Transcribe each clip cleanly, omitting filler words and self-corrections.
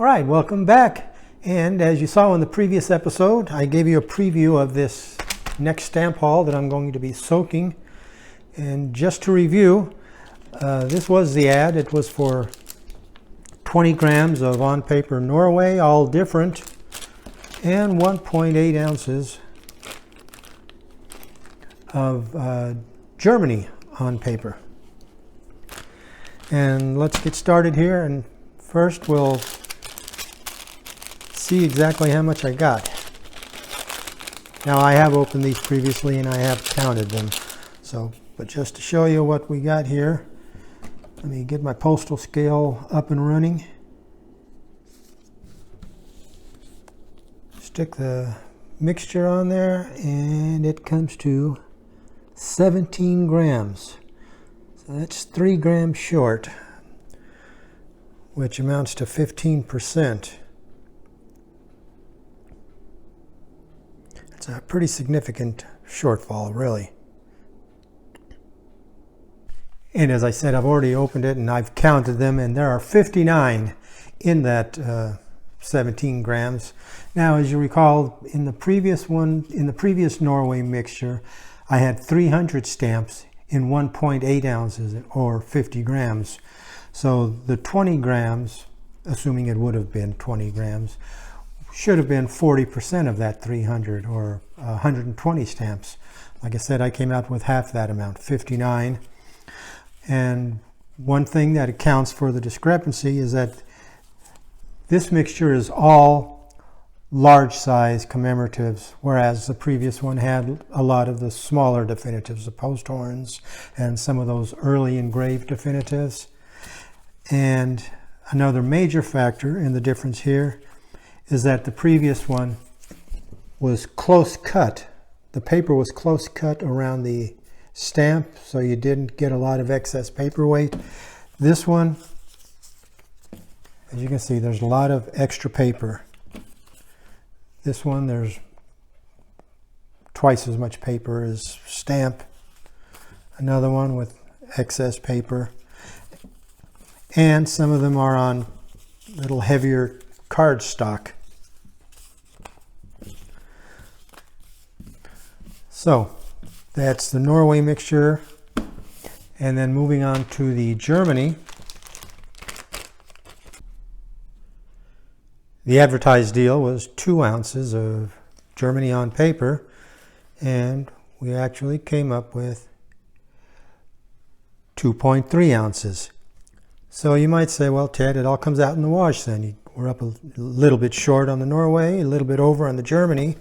All right, welcome back. And as you saw in the previous episode, I gave you a preview of this next stamp haul that I'm going to be soaking. And just to review, this was the ad. It was for 20 grams of on paper Norway, all different, and 1.8 ounces of Germany on paper. And let's get started here, and first we'll see exactly how much I got. Now I have opened these previously and I have counted them, but just to show you what we got here, let me get my postal scale up and running. Stick the mixture on there and it comes to 17 grams. So that's 3 grams short, which amounts to 15%. It's a pretty significant shortfall, really. And as I said, I've already opened it and I've counted them, and there are 59 in that 17 grams. Now, as you recall, in the previous Norway mixture, I had 300 stamps in 1.8 ounces or 50 grams. So the 20 grams, assuming it would have been 20 grams, should have been 40% of that 300 or 120 stamps. Like I said, I came out with half that amount, 59. And one thing that accounts for the discrepancy is that this mixture is all large size commemoratives, whereas the previous one had a lot of the smaller definitives, the post horns and some of those early engraved definitives. And another major factor in the difference here is that the previous one was close cut. The paper was close cut around the stamp, so you didn't get a lot of excess paper weight. This one, as you can see, there's a lot of extra paper. This one, there's twice as much paper as stamp. Another one with excess paper. And some of them are on a little heavier cardstock. So that's the Norway mixture. And then moving on to the Germany. The advertised deal was 2 ounces of Germany on paper, and we actually came up with 2.3 ounces. So you might say, well, Ted, it all comes out in the wash then. We're up a little bit short on the Norway, a little bit over on the Germany.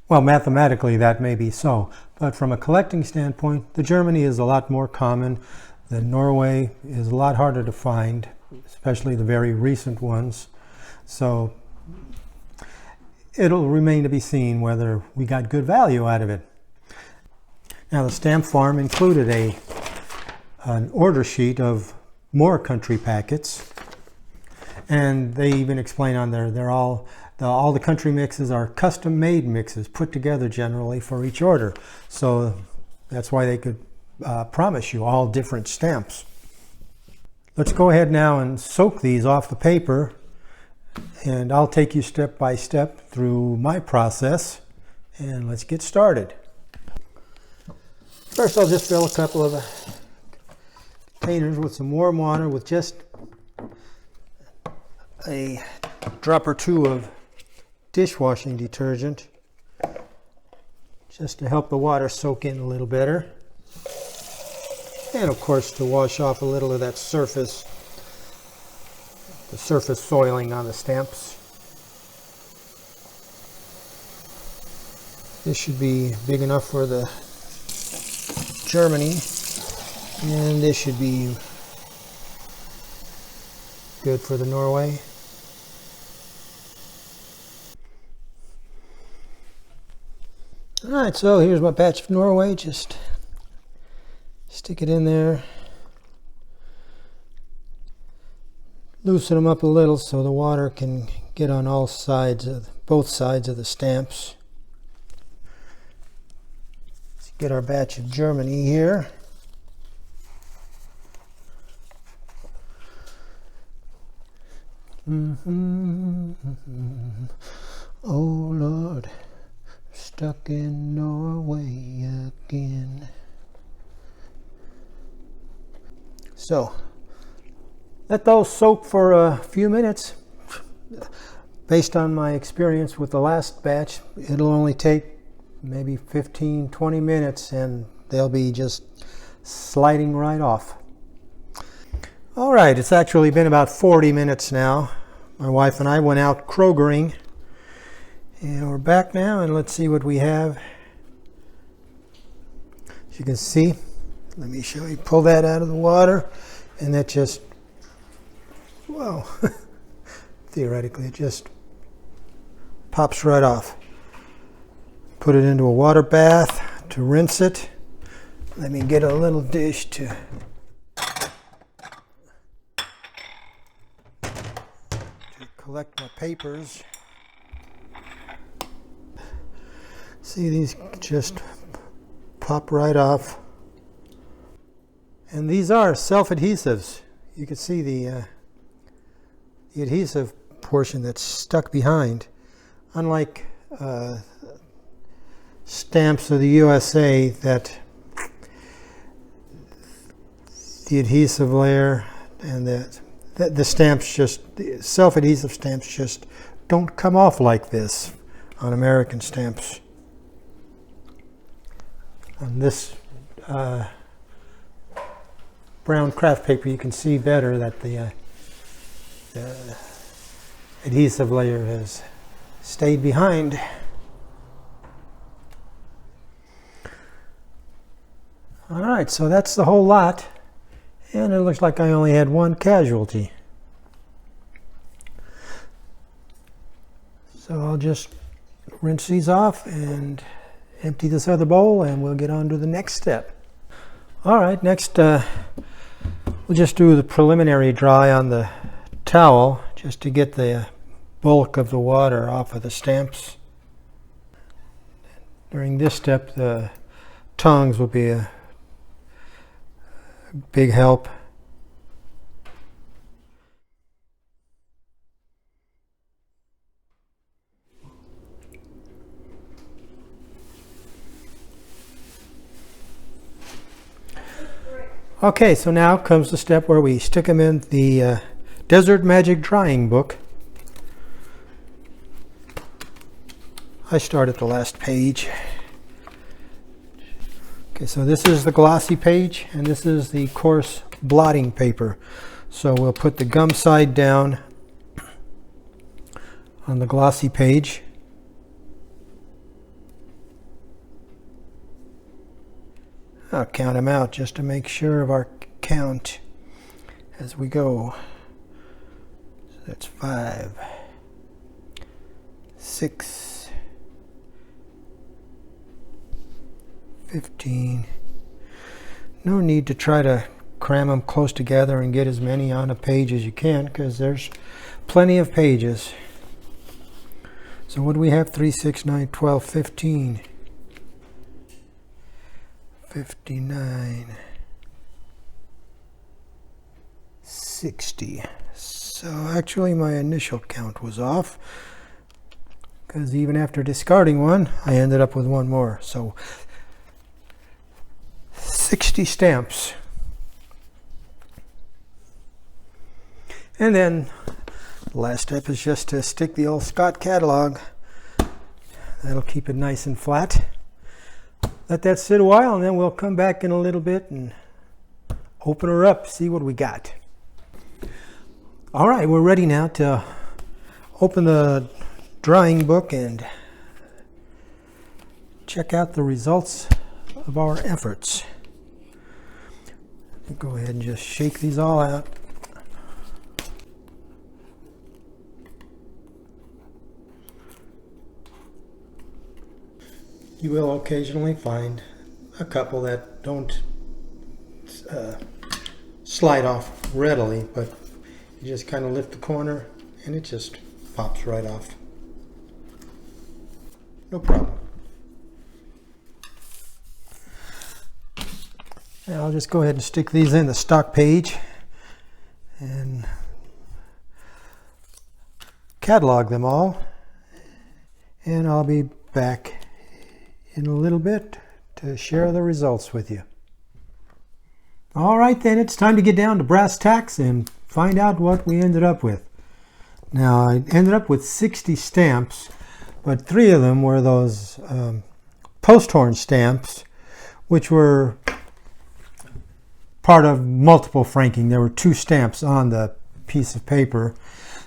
Well, mathematically that may be so, but from a collecting standpoint, the Germany is a lot more common. The Norway is a lot harder to find, especially the very recent ones. So it'll remain to be seen whether we got good value out of it. Now, the stamp farm included an order sheet of more country packets, and they even explain on there all the country mixes are custom-made mixes put together generally for each order. So that's why they could promise you all different stamps. Let's go ahead now and soak these off the paper, and I'll take you step by step through my process, and let's get started. First, I'll just fill a couple of containers with some warm water with just a drop or two of dishwashing detergent, just to help the water soak in a little better, and of course to wash off a little of that surface soiling on the stamps. This should be big enough for the Germany, and this should be good for the Norway. Alright, so here's my batch of Norway. Just stick it in there. Loosen them up a little so the water can get on both sides of the stamps. Let's get our batch of Germany here. Oh Lord, stuck in Norway again. So, let those soak for a few minutes. Based on my experience with the last batch, it'll only take maybe 15-20 minutes and they'll be just sliding right off. All right, it's actually been about 40 minutes now. My wife and I went out Krogering and we're back now, and let's see what we have. As you can see, let me show you, pull that out of the water, and that just, well, theoretically it just pops right off. Put it into a water bath to rinse it. Let me get a little dish to collect my papers. See, these just pop right off. And these are self-adhesives. You can see the adhesive portion that's stuck behind. Unlike stamps of the USA, that the adhesive layer and the stamps just, the self-adhesive stamps just don't come off like this on American stamps. On this brown craft paper, you can see better that the adhesive layer has stayed behind. All right, so that's the whole lot, and it looks like I only had one casualty. So I'll just rinse these off and empty this other bowl, and we'll get on to the next step. All right, next we'll just do the preliminary dry on the towel just to get the bulk of the water off of the stamps. During this step, the tongs will be a big help. Okay, so now comes the step where we stick them in the Desert Magic drying book. I start at the last page. Okay, so this is the glossy page, and this is the coarse blotting paper. So we'll put the gum side down on the glossy page. I'll count them out just to make sure of our count as we go. So that's 5, 6, 15. No need to try to cram them close together and get as many on a page as you can, because there's plenty of pages. So what do we have? 3, 6, 9, 12, 15. 59, 60. So actually my initial count was off, because even after discarding one, I ended up with one more. So 60 stamps. And then the last step is just to stick the old Scott catalog. That'll keep it nice and flat. Let that sit a while, and then we'll come back in a little bit and open her up, see what we got. All right, we're ready now to open the drawing book and check out the results of our efforts. Go ahead and just shake these all out. You will occasionally find a couple that don't slide off readily, but you just kind of lift the corner and it just pops right off. No problem. Now I'll just go ahead and stick these in the stock page and catalog them all, and I'll be back in a little bit to share the results with you. All right, then it's time to get down to brass tacks and find out what we ended up with. Now, I ended up with 60 stamps, but 3 of them were those post horn stamps, which were part of multiple franking. There were 2 stamps on the piece of paper.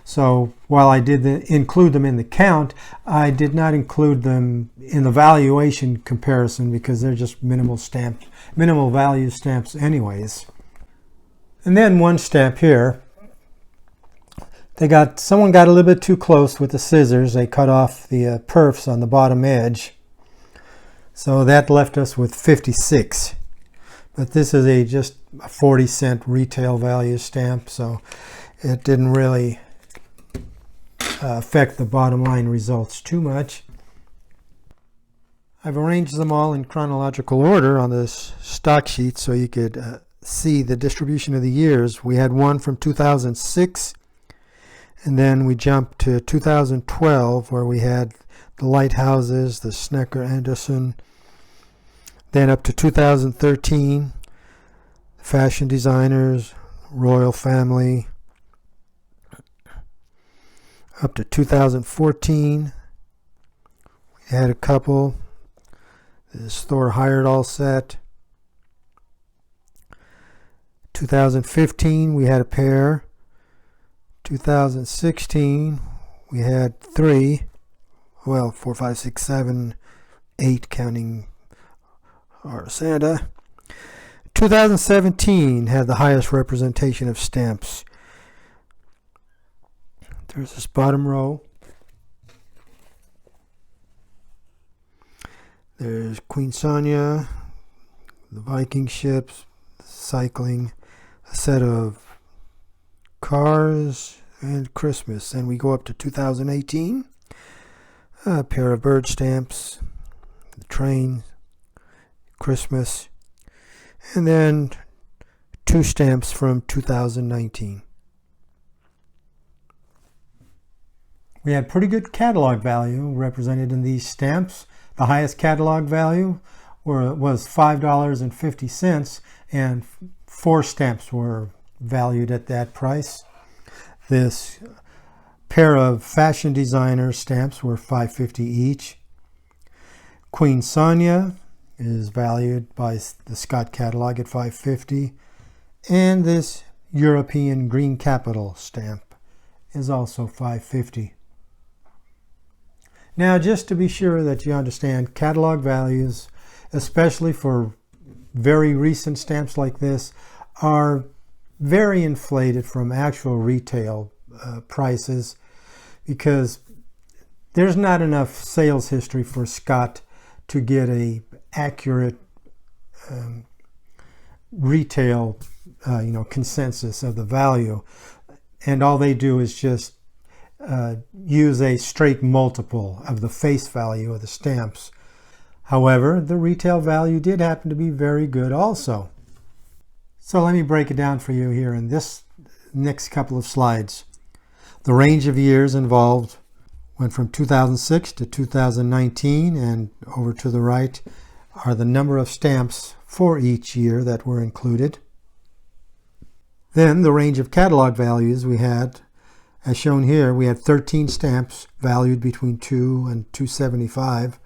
So while I did include them in the count, I did not include them in the valuation comparison because they're just minimal value stamps anyways. And then one stamp here, someone got a little bit too close with the scissors. They cut off the perfs on the bottom edge. So that left us with 56. But this is just a 40-cent retail value stamp, so it didn't really affect the bottom line results too much. I've arranged them all in chronological order on this stock sheet so you could see the distribution of the years. We had one from 2006, and then we jumped to 2012 where we had the lighthouses, the Snecker Anderson, then up to 2013, fashion designers, royal family, up to 2014, we had a couple. This Thor Hired All set. 2015, we had a pair. 2016, we had 3. Well, 4, 5, 6, 7, 8, counting our Santa. 2017 had the highest representation of stamps. There's this bottom row. There's Queen Sonia, the Viking ships, cycling, a set of cars, and Christmas. And we go up to 2018. A pair of bird stamps, the train, Christmas, and then 2 stamps from 2019. We had pretty good catalog value represented in these stamps. The highest catalog value was $5.50, and 4 stamps were valued at that price. This pair of fashion designer stamps were $5.50 each. Queen Sonia is valued by the Scott catalog at $5.50, and this European Green Capital stamp is also $5.50. Now, just to be sure that you understand, catalog values, especially for very recent stamps like this, are very inflated from actual retail prices because there's not enough sales history for Scott to get a accurate retail consensus of the value, and all they do is just use a straight multiple of the face value of the stamps. However, the retail value did happen to be very good also. So let me break it down for you here in this next couple of slides. The range of years involved went from 2006 to 2019, and over to the right are the number of stamps for each year that were included. Then the range of catalog values we had, as shown here, we had 13 stamps valued between $2 and $2.75.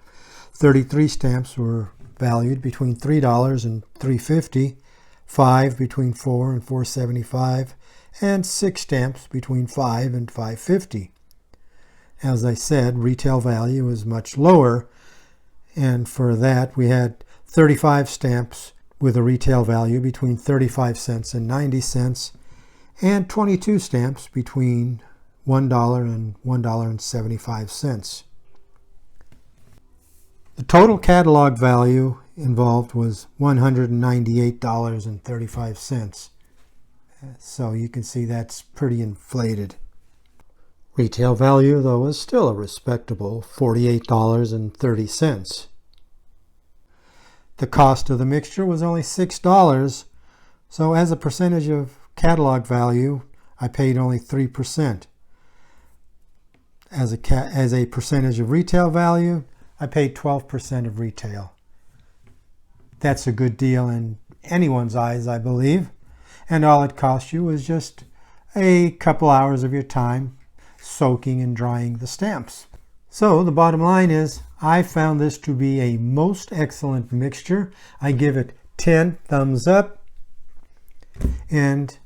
33 stamps were valued between $3 and $3.50, 5 between $4 and $4.75, and 6 stamps between $5 and $5.50. As I said, retail value is much lower, and for that we had 35 stamps with a retail value between 35 cents and 90 cents, and 22 stamps between $1 and $1.75. The total catalog value involved was $198.35. So you can see that's pretty inflated. Retail value, though, is still a respectable $48.30. The cost of the mixture was only $6, so as a percentage of catalog value, I paid only 3%. as a percentage of retail value. I paid 12% of retail. That's a good deal in anyone's eyes, I believe. And all it cost you was just a couple hours of your time soaking and drying the stamps. So the bottom line is, I found this to be a most excellent mixture. I give it 10 thumbs up, and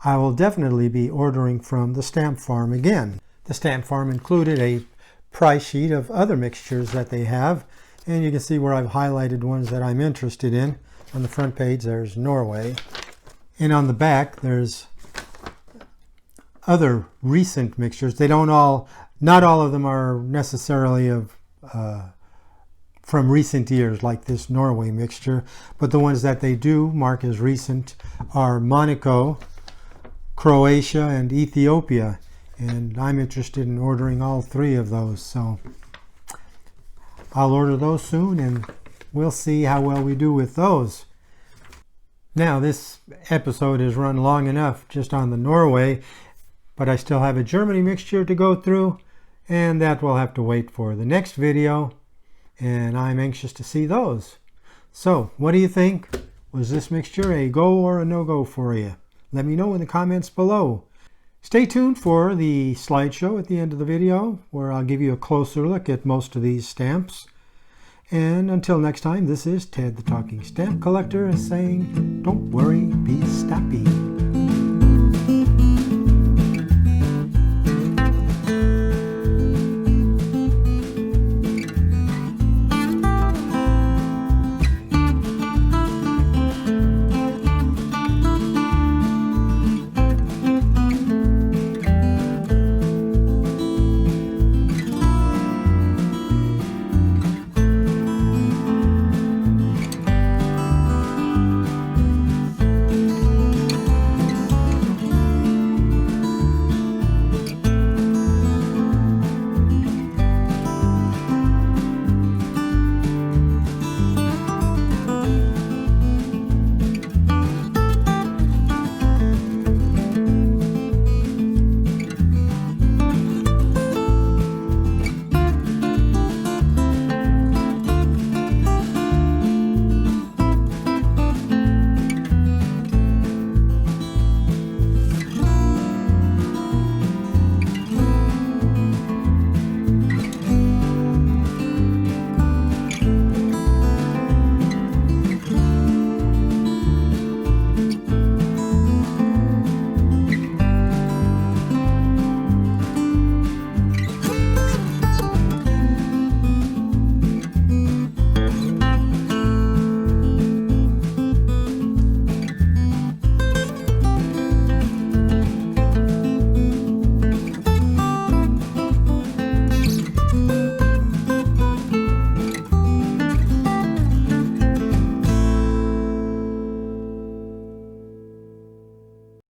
I will definitely be ordering from the Stamp Farm again. The Stamp Farm included a price sheet of other mixtures that they have, and you can see where I've highlighted ones that I'm interested in. On the front page there's Norway, and on the back there's other recent mixtures. They don't all, not all of them are necessarily of from recent years like this Norway mixture, but the ones that they do mark as recent are Monaco, Croatia, and Ethiopia, and I'm interested in ordering all three of those, so I'll order those soon and we'll see how well we do with those. Now, this episode has run long enough just on the Norway, but I still have a Germany mixture to go through, and that will have to wait for the next video, and I'm anxious to see those. So, what do you think? Was this mixture a go or a no-go for you? Let me know in the comments below. Stay tuned for the slideshow at the end of the video, where I'll give you a closer look at most of these stamps. And until next time, this is Ted the Talking Stamp Collector saying, don't worry.